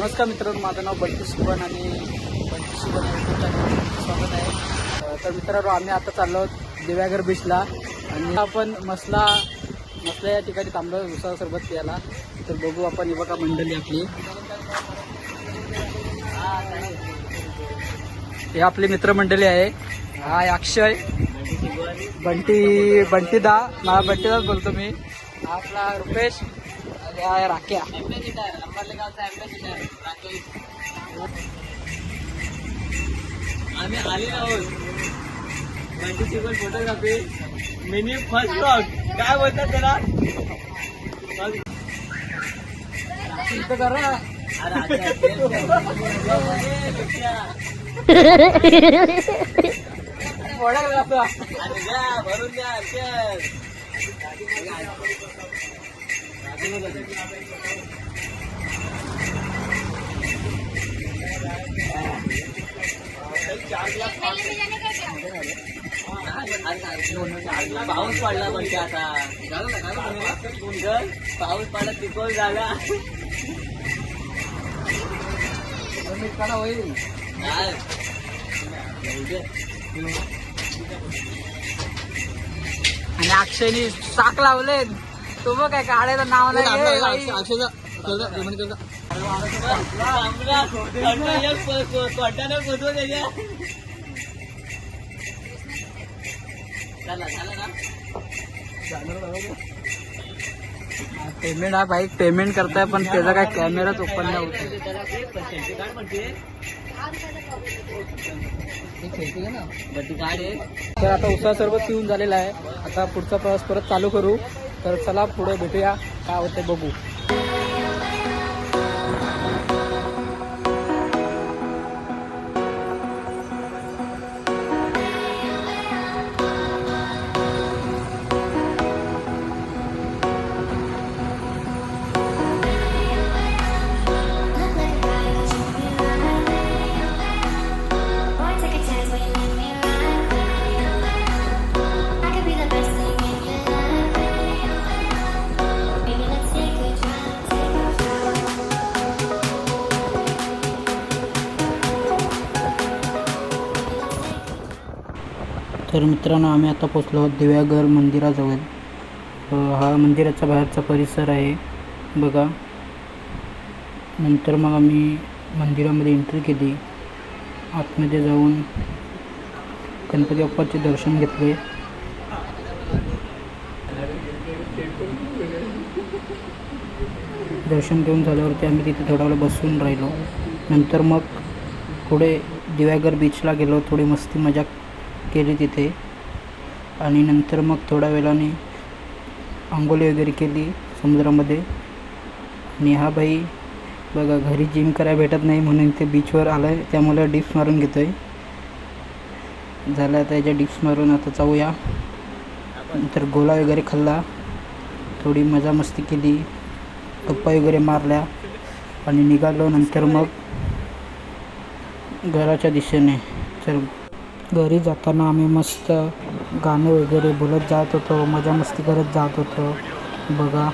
नमस्कार मित्रांनो, माझं नाव बंटी सुबन आणि बंटी सुबन या यूट्यूब चॅनलवर स्वागत आहे. तर मित्रांनो, आम्ही आता चाललो आहोत दिव्यागर बीचला आणि आपण मसला या ठिकाणी थांबलो उसाळ सरबत प्यायला. तर बघू आपण, ही बघा मंडळी आपली, हे आपली मित्रमंडळी आहे. हा आहे अक्षय, बंटीदा, मला बंटीदाच बोलतो मी. हा आपला रुपेश आणि हा आहे राख्या. आम्ही आले आहोत बंटीची फोटोग्राफी मिनी फर्स्ट ब्लॉग काय बोलतात त्याला करा. भरून द्या पाऊस पडला म्हणजे आता पाऊस पडला तिकोल झाला होईल. आणि अक्षयनी साक लावले, तो बघ काय काढायचं नाव नाही. पेमेंट हा बाईक पेमेंट करताय, पण त्याचा काय कॅमेराच ओपन नाही होत. तर आता उसाळ सरबत पिऊन झालेला आहे. आता पुढचा प्रवास परत चालू करू. तर चला पुढे भेटूया, काय होते बघू. तर मित्रांनो, आम्ही आता पोचलो आहोत दिव्यागर मंदिराजवळ. हा मंदिराचा बाहेरचा परिसर आहे बघा. नंतर मग आम्ही मंदिरामध्ये एंट्री केली. आतमध्ये जाऊन गणपती बाप्पाचे दर्शन घेतले. दर्शन घेऊन झाल्यावरती आम्ही तिथे थोडा वेळ बसून राहिलो. नंतर मग पुढे दिव्यागर बीचला गेलो. थोडी मस्ती मजा केली तिथे आणि नंतर मग थोड्या वेळाने आंघोळी वगैरे केली समुद्रामध्ये. आणि हा भाई बघा, घरी जिम करायला भेटत नाही म्हणून ते बीचवर आला आहे, त्यामुळे डिप्स मारून घेतो आहे. झालं आता याच्या डिप्स मारून आता जाऊया. नंतर गोला वगैरे खाल्ला, थोडी मजा मस्ती केली, गप्पा वगैरे मारल्या आणि निघालो. नंतर मग घराच्या दिशेने. तर घरी जाताना आम्ही मस्त गाणे वगैरे बोलत जात होतो, मजा मस्ती करत जात होतो बघा.